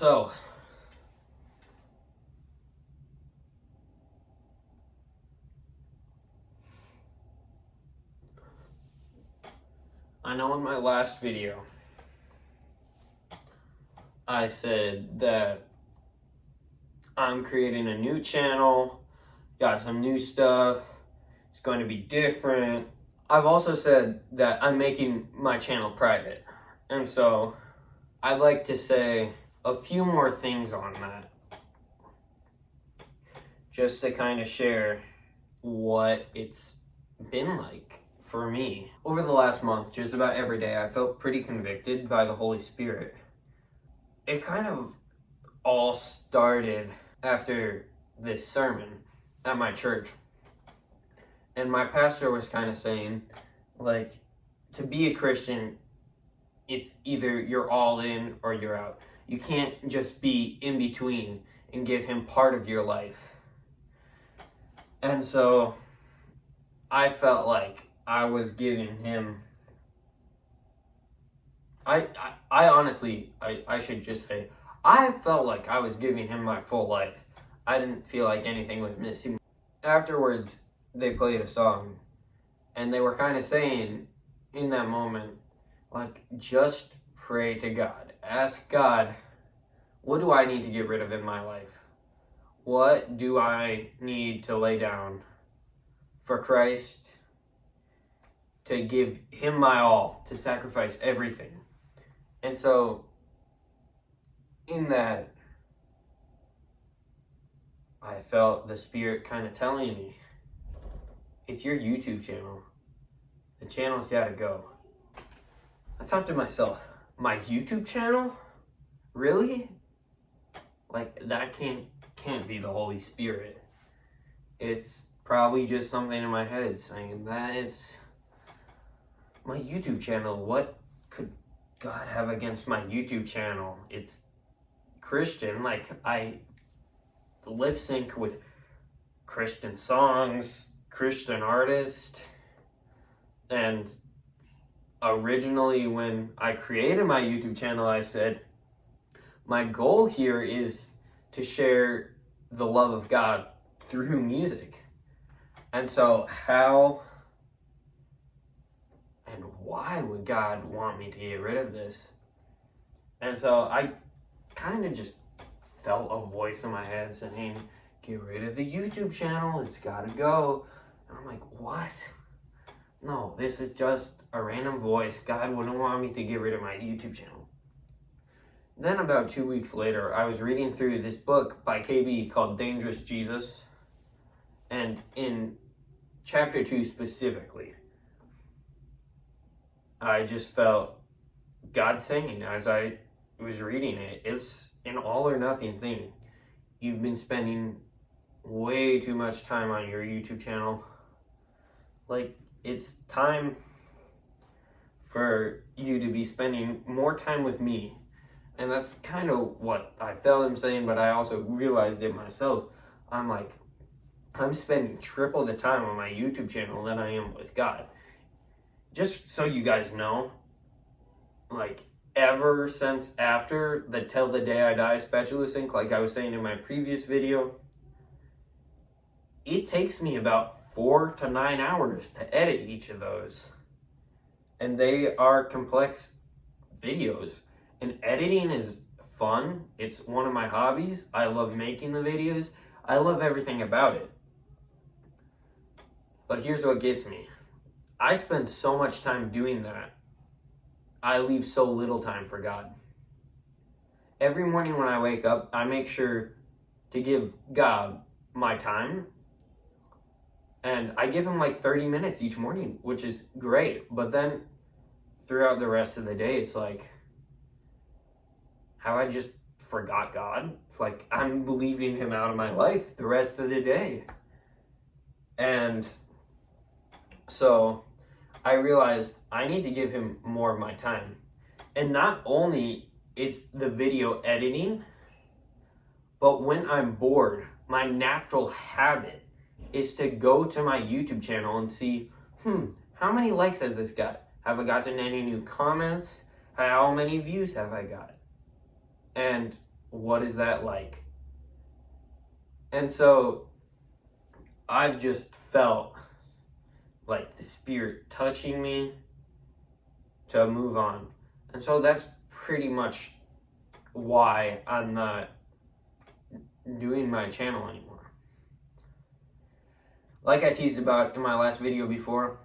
So, I know in my last video, I said that I'm creating a new channel, got some new stuff, it's going to be different. I've also said that I'm making my channel private, and so I'd like to say a few more things on that, just to kind of share what it's been like for me. Over the last month, just about every day, I felt pretty convicted by the Holy Spirit. It kind of all started after this sermon at my church. And my pastor was kind of saying, like, to be a Christian, it's either you're all in or you're out. You can't just be in between and give him part of your life. And so I felt like I was giving him, I honestly, I should just say, I felt like I was giving him my full life. I didn't feel like anything was missing. Afterwards, they played a song, and they were kind of saying in that moment, like, just pray to God. Ask God, what do I need to get rid of in my life? What do I need to lay down for Christ, to give him my all, to sacrifice everything? And so, in that, I felt the Spirit kind of telling me, it's your YouTube channel. The channel's gotta go. I thought to myself, my YouTube channel? Really? Like, that can't be the Holy Spirit. It's probably just something in my head saying that it's my YouTube channel. What could God have against my YouTube channel? It's Christian. Like, I lip sync with Christian songs, Christian artists, and originally when I created my YouTube channel, I said my goal here is to share the love of God through music. And so how and why would God want me to get rid of this? And so I kind of just felt a voice in my head saying, get rid of the YouTube channel, it's gotta go. And I'm like, what? No, this is just a random voice. God wouldn't want me to get rid of my YouTube channel. Then about 2 weeks later, I was reading through this book by KB called Dangerous Jesus. And in chapter 2 specifically, I just felt God saying as I was reading it, it's an all or nothing thing. You've been spending way too much time on your YouTube channel. Like, it's time for you to be spending more time with me. And that's kind of what I felt him saying, but I also realized it myself. I'm like, I'm spending triple the time on my YouTube channel than I am with God. Just so you guys know, like, ever since after the Till the Day I Die Spatula Sync, like I was saying in my previous video, it takes me about 4 to 9 hours to edit each of those. And they are complex videos. And editing is fun. It's one of my hobbies. I love making the videos. I love everything about it. But here's what gets me. I spend so much time doing that, I leave so little time for God. Every morning when I wake up, I make sure to give God my time. And I give him like 30 minutes each morning, which is great. But then throughout the rest of the day, it's like, have I just forgot God? It's like I'm leaving him out of my life the rest of the day. And so I realized I need to give him more of my time. And not only it's the video editing, but when I'm bored, my natural habit is to go to my YouTube channel and see, how many likes has this got? Have I gotten any new comments? How many views have I got? And what is that like? And so I've just felt like the Spirit touching me to move on. And so that's pretty much why I'm not doing my channel anymore. Like I teased about in my last video before,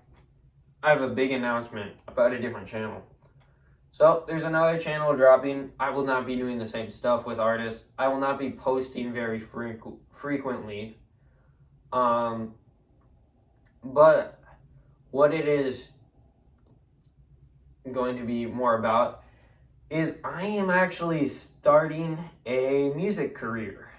I have a big announcement about a different channel. So there's another channel dropping. I will not be doing the same stuff with artists. I will not be posting very frequently. But what it is going to be more about is I am actually starting a music career.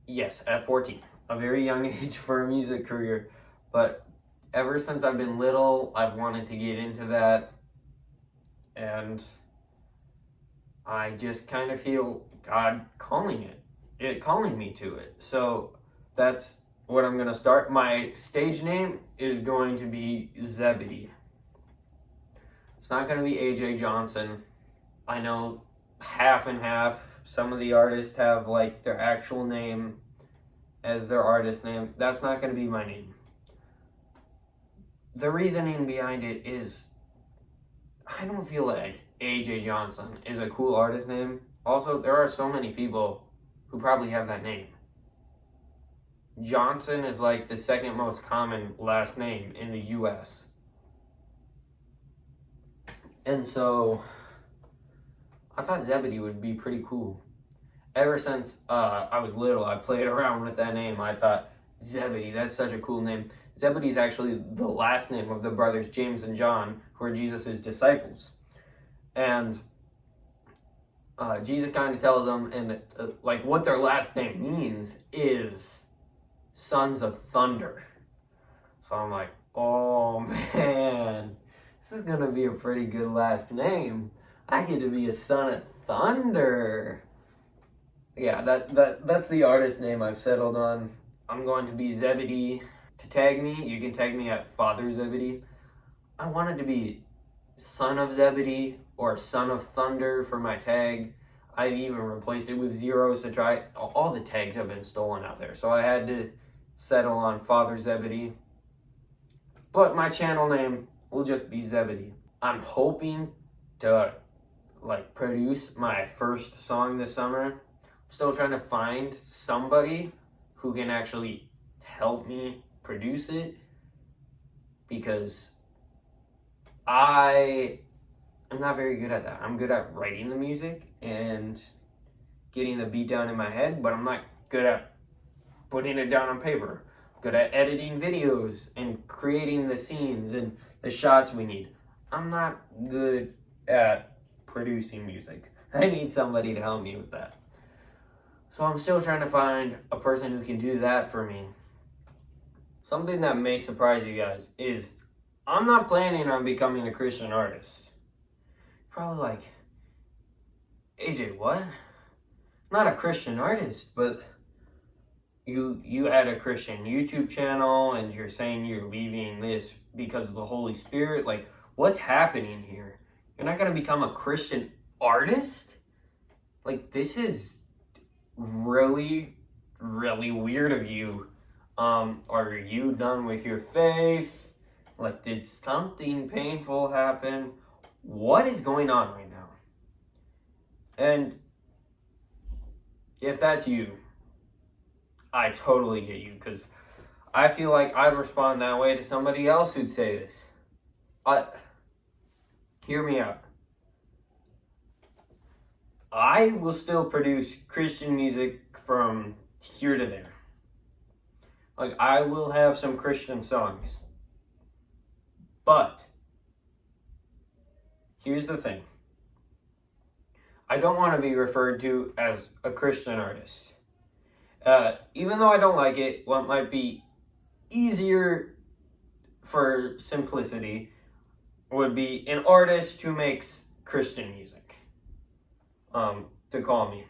Yes, at 14, a very young age for a music career. But ever since I've been little, I've wanted to get into that. And I just kind of feel God calling me to it. So that's what I'm going to start. My stage name is going to be Zebedee. It's not going to be AJ Johnson. I know half and half. Some of the artists have like their actual name as their artist name. That's not going to be my name. The reasoning behind it is I don't feel like AJ Johnson is a cool artist name. Also, there are so many people who probably have that name. Johnson is like the second most common last name in the US. And so I thought Zebedee would be pretty cool. Ever since I was little, I played around with that name. I thought, Zebedee, that's such a cool name. Zebedee is actually the last name of the brothers James and John, who are Jesus' disciples. And Jesus kind of tells them, and like what their last name means is sons of thunder. So I'm like, oh man, this is gonna be a pretty good last name. I get to be a son of thunder. Yeah, that's the artist name I've settled on. I'm going to be Zebedee. To tag me, you can tag me at Father Zebedee. I wanted to be Son of Zebedee or Son of Thunder for my tag. I've even replaced it with zeros to try. All the tags have been stolen out there, so I had to settle on Father Zebedee. But my channel name will just be Zebedee. I'm hoping to produce my first song this summer. I'm still trying to find somebody who can actually help me produce it, because I am not very good at that. I'm good at writing the music and getting the beat down in my head, but I'm not good at putting it down on paper. I'm good at editing videos and creating the scenes and the shots we need. I'm not good at producing music. I need somebody to help me with that. So I'm still trying to find a person who can do that for me. Something that may surprise you guys is I'm not planning on becoming a Christian artist. Probably like, AJ, what? Not a Christian artist, but you had a Christian YouTube channel and you're saying you're leaving this because of the Holy Spirit. Like, what's happening here? You're not going to become a Christian artist? Like, this is really, really weird of you. Are you done with your faith? Like, did something painful happen? What is going on right now? And if that's you, I totally get you, because I feel like I'd respond that way to somebody else who'd say this. Hear me out. I will still produce Christian music from here to there. Like, I will have some Christian songs. But here's the thing. I don't want to be referred to as a Christian artist. Even though I don't like it, what might be easier for simplicity would be an artist who makes Christian music, to call me.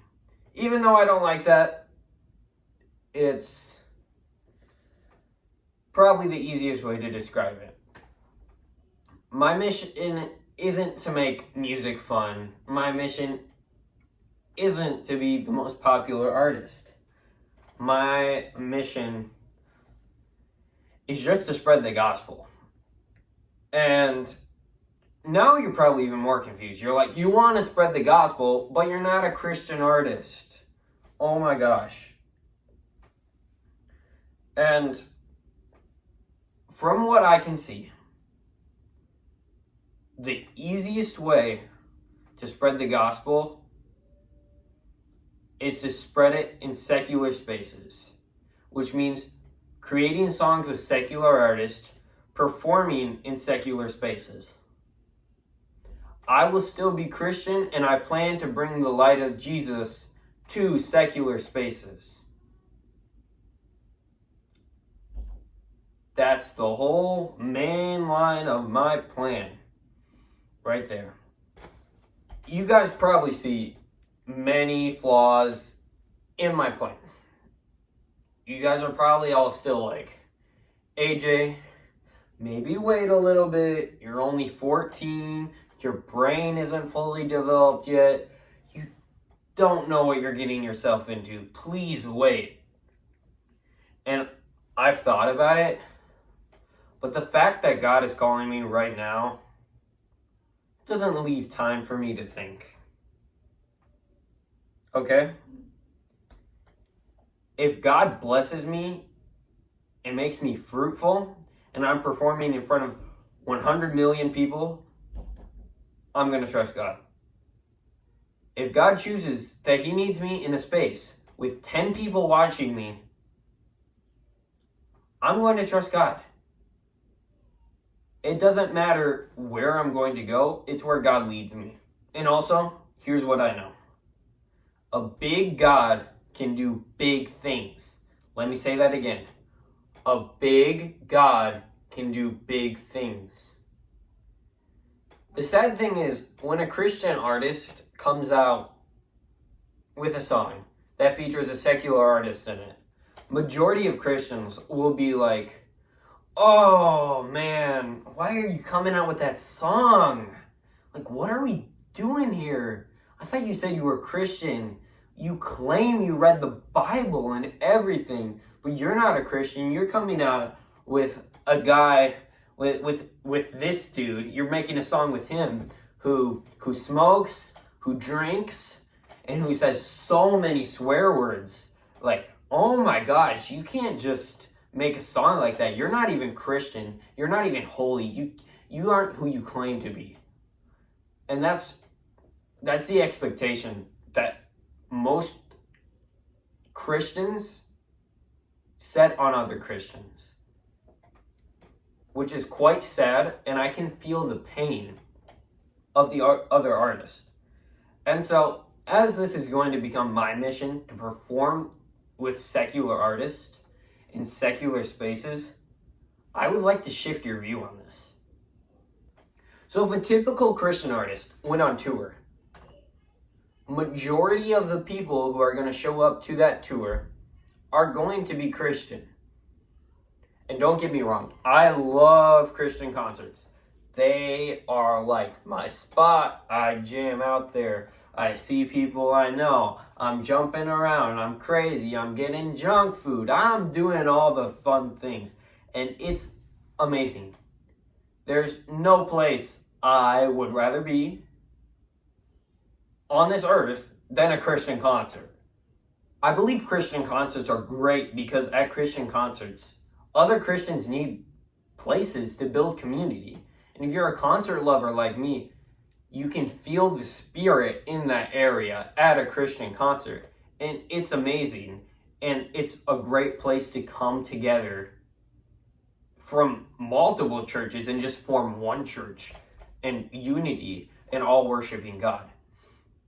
Even though I don't like that, it's probably the easiest way to describe it. My mission isn't to make music fun. My mission isn't to be the most popular artist. My mission is just to spread the gospel. And now you're probably even more confused. You're like, you want to spread the gospel, but you're not a Christian artist. Oh my gosh. And from what I can see, the easiest way to spread the gospel is to spread it in secular spaces, which means creating songs with secular artists, performing in secular spaces. I will still be Christian, and I plan to bring the light of Jesus to secular spaces. That's the whole main line of my plan. Right there. You guys probably see many flaws in my plan. You guys are probably all still like, AJ, maybe wait a little bit. You're only 14. Your brain isn't fully developed yet. You don't know what you're getting yourself into. Please wait. And I've thought about it, but the fact that God is calling me right now doesn't leave time for me to think. Okay? If God blesses me and makes me fruitful, and I'm performing in front of 100 million people, I'm going to trust God. If God chooses that He needs me in a space with 10 people watching me, I'm going to trust God. It doesn't matter where I'm going to go, it's where God leads me. And also, here's what I know. A big God can do big things. Let me say that again. A big God can do big things. The sad thing is, when a Christian artist comes out with a song that features a secular artist in it, majority of Christians will be like, oh man, why are you coming out with that song? Like, what are we doing here? I thought you said you were Christian. You claim you read the Bible and everything, but you're not a Christian. You're coming out with a guy, with this dude. You're making a song with him who smokes, who drinks, and who says so many swear words. Like, oh my gosh, you can't just make a song like that. You're not even Christian. You're not even holy. You aren't who you claim to be. And that's the expectation that most Christians set on other Christians, which is quite sad, and I can feel the pain of the other artists. And so, as this is going to become my mission to perform with secular artists in secular spaces, I would like to shift your view on this. So if a typical Christian artist went on tour, majority of the people who are going to show up to that tour are going to be Christian. And don't get me wrong, I love Christian concerts. They are like my spot. I jam out there. I see people I know. I'm jumping around. I'm crazy. I'm getting junk food. I'm doing all the fun things. And it's amazing. There's no place I would rather be on this earth than a Christian concert. I believe Christian concerts are great because at Christian concerts, other Christians need places to build community. And if you're a concert lover like me, you can feel the spirit in that area at a Christian concert. And it's amazing. And it's a great place to come together from multiple churches and just form one church and unity and all worshiping God.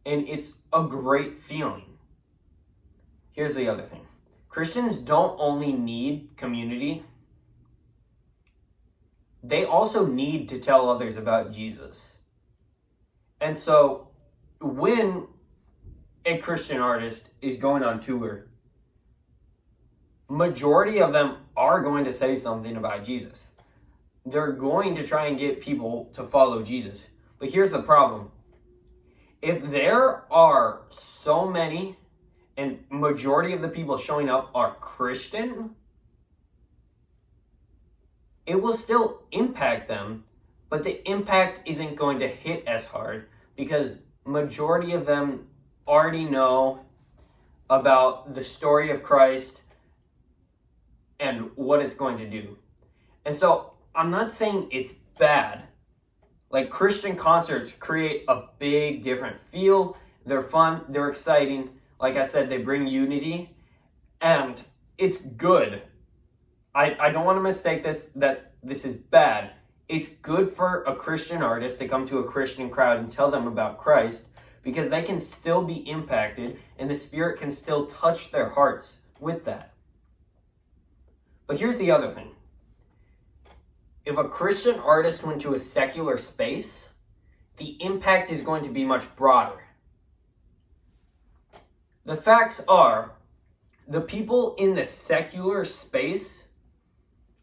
And it's a great feeling. Here's the other thing. Christians don't only need community, they also need to tell others about Jesus. And so when a Christian artist is going on tour, majority of them are going to say something about Jesus. They're going to try and get people to follow Jesus. But here's the problem. If there are so many and majority of the people showing up are Christian, it will still impact them, but the impact isn't going to hit as hard because majority of them already know about the story of Christ and what it's going to do. And so I'm not saying it's bad. Like, Christian concerts create a big different feel. They're fun, they're exciting. Like I said, they bring unity, and it's good. I don't want to mistake this, that this is bad. It's good for a Christian artist to come to a Christian crowd and tell them about Christ, because they can still be impacted and the Spirit can still touch their hearts with that. But here's the other thing. If a Christian artist went to a secular space, the impact is going to be much broader. The facts are, the people in the secular space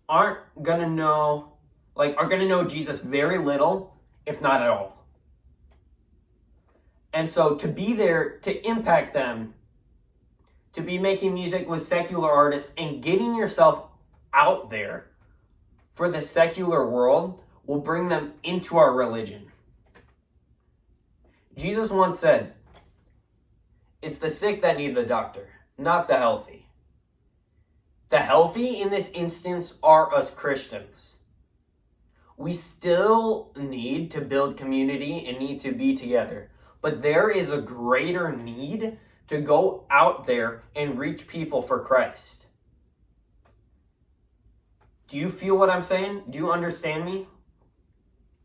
are going to know Jesus very little, if not at all. And so to be there to impact them, to be making music with secular artists and getting yourself out there for the secular world will bring them into our religion. Jesus once said, "It's the sick that need the doctor, not the healthy." The healthy in this instance are us Christians. We still need to build community and need to be together. But there is a greater need to go out there and reach people for Christ. Do you feel what I'm saying? Do you understand me?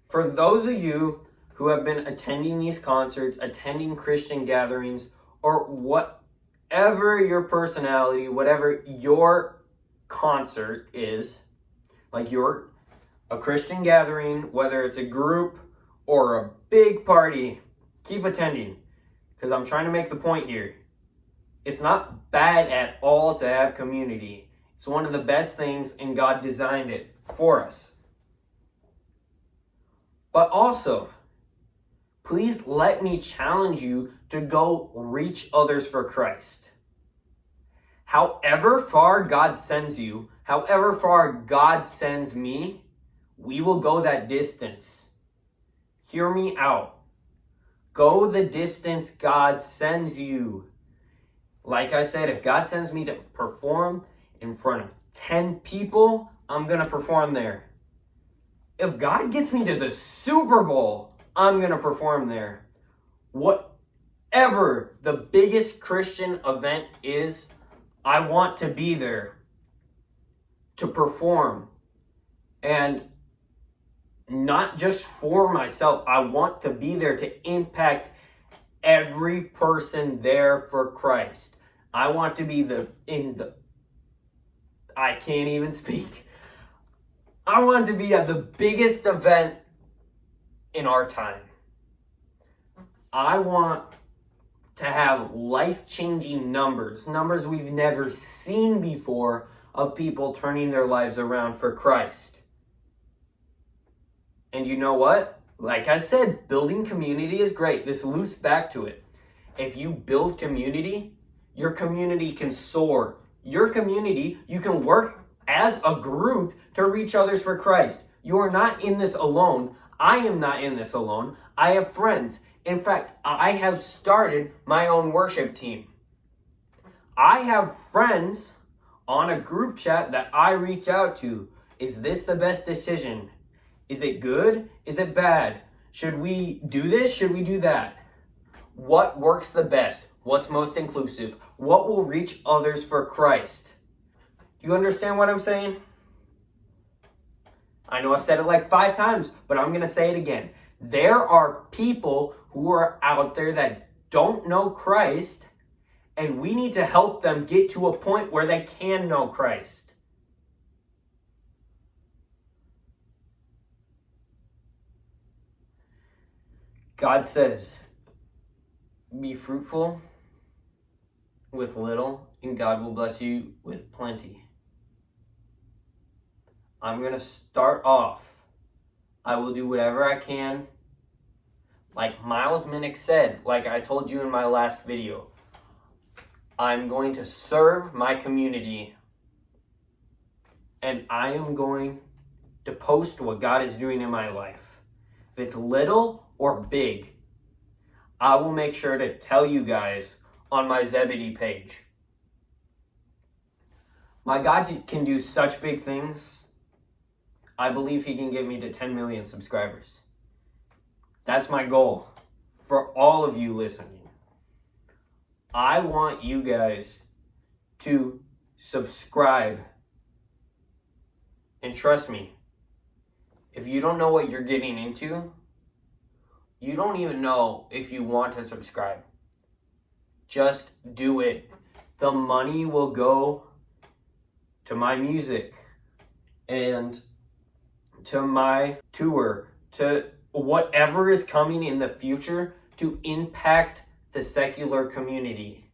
For those of you who have been attending these concerts, attending Christian gatherings, or whatever your personality, whatever your concert is, like you're a Christian gathering, whether it's a group or a big party, keep attending, because I'm trying to make the point here. It's not bad at all to have community. It's one of the best things, and God designed it for us. But also, please let me challenge you to go reach others for Christ. However far God sends you, however far God sends me, we will go that distance. Hear me out. Go the distance God sends you. Like I said, if God sends me to perform in front of 10 people, I'm going to perform there. If God gets me to the Super Bowl, I'm going to perform there. Whatever the biggest Christian event is, I want to be there to perform. And not just for myself, I want to be there to impact every person there for Christ. I want to be I can't even speak. I want to be at the biggest event in our time. I want to have life-changing numbers we've never seen before of people turning their lives around for Christ. And you know what? Like I said, building community is great. This loops back to it. If you build community, your community can soar. Your community, you can work as a group to reach others for Christ. You are not in this alone. I am not in this alone. I have friends. In fact, I have started my own worship team. I have friends on a group chat that I reach out to. Is this the best decision? Is it good? Is it bad? Should we do this? Should we do that? What works the best? What's most inclusive? What will reach others for Christ? Do you understand what I'm saying? I know I've said it like 5 times, but I'm going to say it again. There are people who are out there that don't know Christ, and we need to help them get to a point where they can know Christ. God says, be fruitful with little, and God will bless you with plenty. I'm going to start off. I will do whatever I can. Like Miles Minnick said, like I told you in my last video, I'm going to serve my community and I am going to post what God is doing in my life. If it's little or big, I will make sure to tell you guys on my Zebedee page. My God can do such big things. I believe he can get me to 10 million subscribers. That's my goal for all of you listening. I want you guys to subscribe. And trust me, if you don't know what you're getting into, you don't even know if you want to subscribe. Just do it. The money will go to my music and to my tour, to whatever is coming in the future to impact the secular community.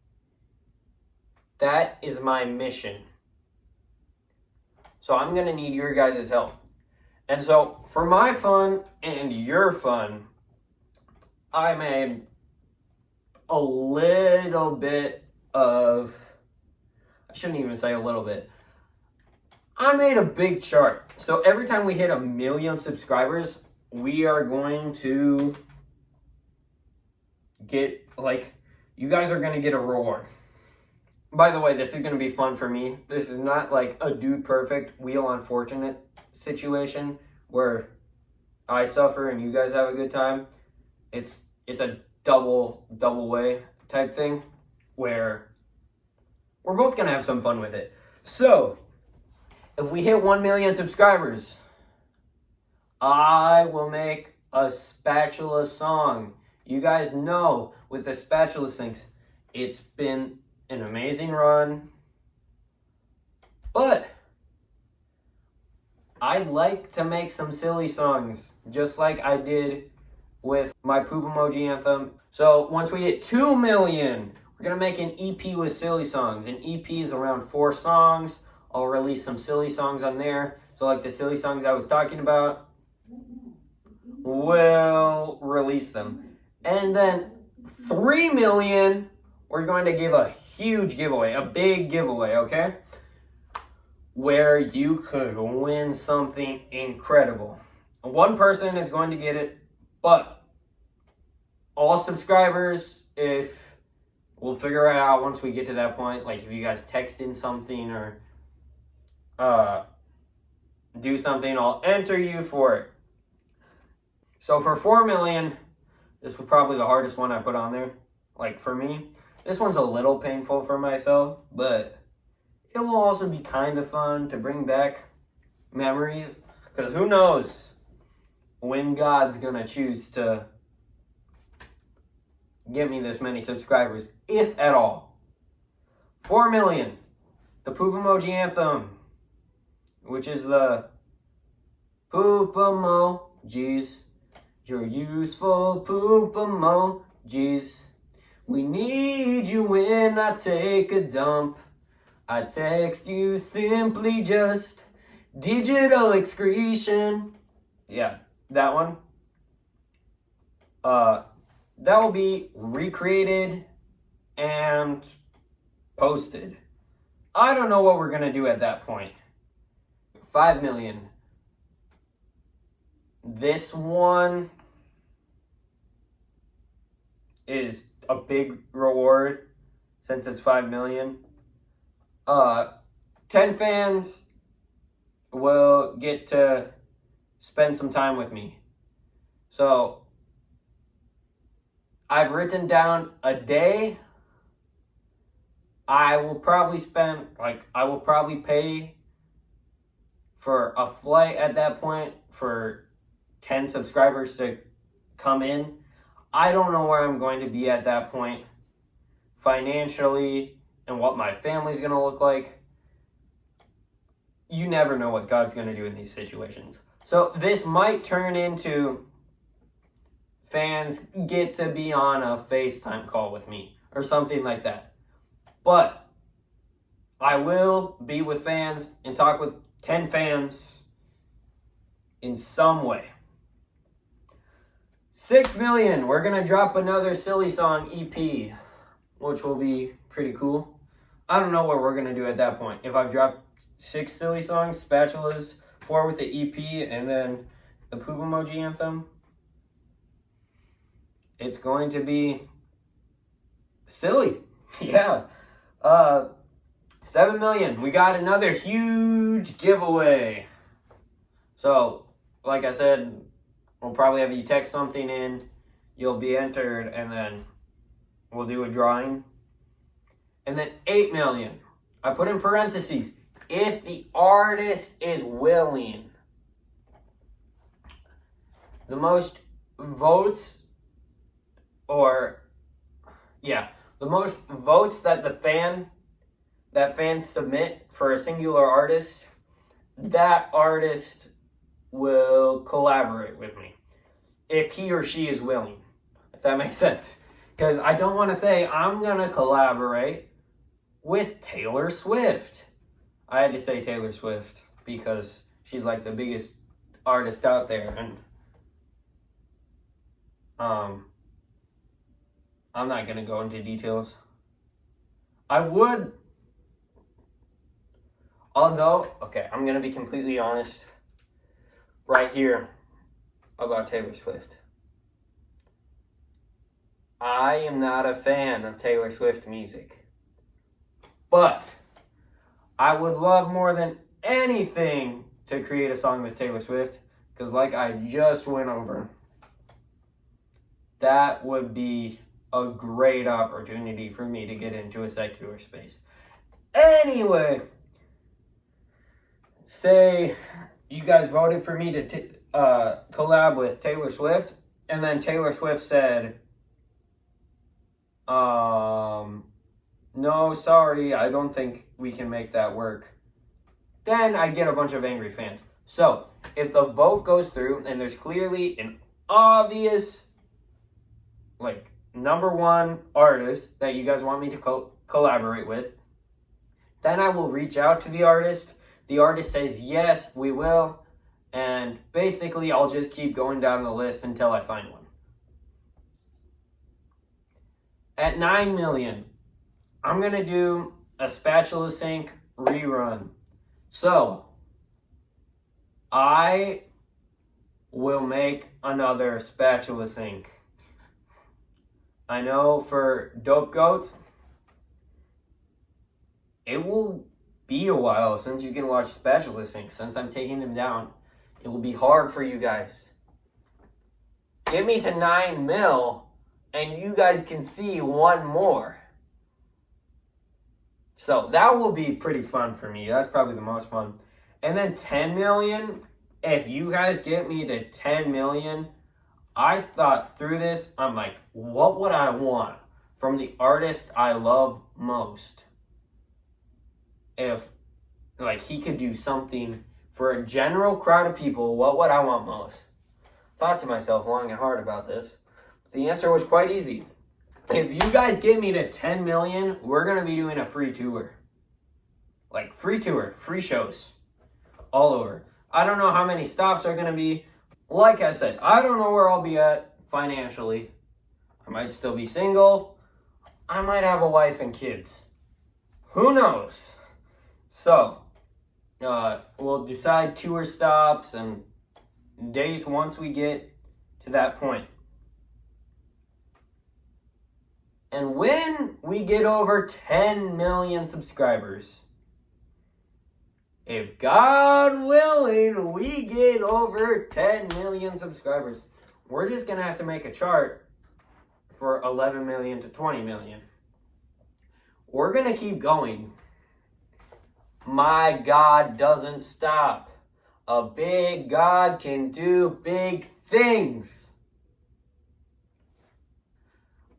That is my mission. So I'm going to need your guys' help. And so for my fun and your fun, I made a little bit of, I shouldn't even say a little bit. I made a big chart. So every time we hit 1 million subscribers, we are going to get, like, you guys are going to get a reward. By the way, this is going to be fun for me. This is not like a Dude Perfect, Wheel Unfortunate situation where I suffer and you guys have a good time. It's a double way type thing where we're both going to have some fun with it. So, if we hit 1 million subscribers, I will make a Spatula song. You guys know with the Spatula Syncs, it's been an amazing run. But I'd like to make some silly songs, just like I did with my Poop Emoji Anthem. So once we hit 2 million, we're going to make an EP with silly songs. An EP is around 4 songs. I'll release some silly songs on there. So like the silly songs I was talking about, we'll release them. And then 3 million, we're going to give a huge giveaway, a big giveaway, okay? Where you could win something incredible. One person is going to get it, but all subscribers, if we'll figure it out once we get to that point, like if you guys text in something or do something, I'll enter you for it. So for 4 million, this was probably the hardest one I put on there. Like for me, this one's a little painful for myself, but it will also be kind of fun to bring back memories. Because who knows when God's gonna choose to give me this many subscribers, if at all. 4 million, the Poop Emoji Anthem, which is the poop emojis, your useful poop emojis. We need you when I take a dump. I text you simply just digital excretion. Yeah, that one. That will be recreated and posted. I don't know what we're going to do at that point. 5 million. This one is a big reward since it's 5 million. 10 fans will get to spend some time with me. So I've written down a day. I will probably pay for a flight at that point for 10 subscribers to come in. I don't know where I'm going to be at that point financially and what my family's going to look like. You never know what God's going to do in these situations. So this might turn into fans get to be on a FaceTime call with me or something like that. But I will be with fans and talk with 10 fans in some way. 6 million. We're going to drop another Silly Song EP, which will be pretty cool. I don't know what we're going to do at that point. If I've dropped 6 silly songs, Spatulas, 4 with the EP, and then the Poop Emoji Anthem, it's going to be silly. Yeah. 7 million. We got another huge giveaway. So, like I said, we'll probably have you text something in. You'll be entered, and then we'll do a drawing. And then 8 million. I put in parentheses, if the artist is willing. The most votes, the most votes that fans submit for a singular artist, that artist will collaborate with me. If he or she is willing. If that makes sense. Because I don't want to say I'm going to collaborate with Taylor Swift. I had to say Taylor Swift because she's like the biggest artist out there. And I'm not going to go into details. I would. Although, okay, I'm going to be completely honest right here about Taylor Swift. I am not a fan of Taylor Swift music. But I would love more than anything to create a song with Taylor Swift. Because like I just went over, that would be a great opportunity for me to get into a secular space. Anyway, say you guys voted for me to collab with Taylor Swift, and then Taylor Swift said, no, sorry, I don't think we can make that work. Then I get a bunch of angry fans. So, if the vote goes through and there's clearly an obvious, like, number one artist that you guys want me to collaborate with, then I will reach out to the artist. The artist says, yes, we will. And basically, I'll just keep going down the list until I find one. At 9 million, I'm going to do a Spatula Sync rerun. So, I will make another Spatula Sync. I know for Dope Goats, it will be a while since you can watch Spatula Sync. Since I'm taking them down, it will be hard for you guys. Get me to 9 mil, and you guys can see one more. So that will be pretty fun for me. That's probably the most fun. And then 10 million, if you guys get me to 10 million, I thought through this, I'm like, what would I want from the artist I love most? If, like, he could do something for a general crowd of people, what would I want most? Thought to myself long and hard about this. The answer was quite easy. If you guys get me to 10 million, we're going to be doing a free tour. Like, free tour, free shows. All over. I don't know how many stops are going to be. Like I said, I don't know where I'll be at financially. I might still be single. I might have a wife and kids. Who knows? So, we'll decide tour stops and dates once we get to that point. And when we get over 10 million subscribers, if God willing, we get over 10 million subscribers, we're just going to have to make a chart for 11 million to 20 million. We're going to keep going. My God doesn't stop. A big God can do big things.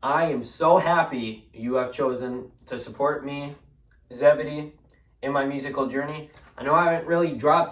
I am so happy you have chosen to support me, Zebedee, in my musical journey. I know I haven't really dropped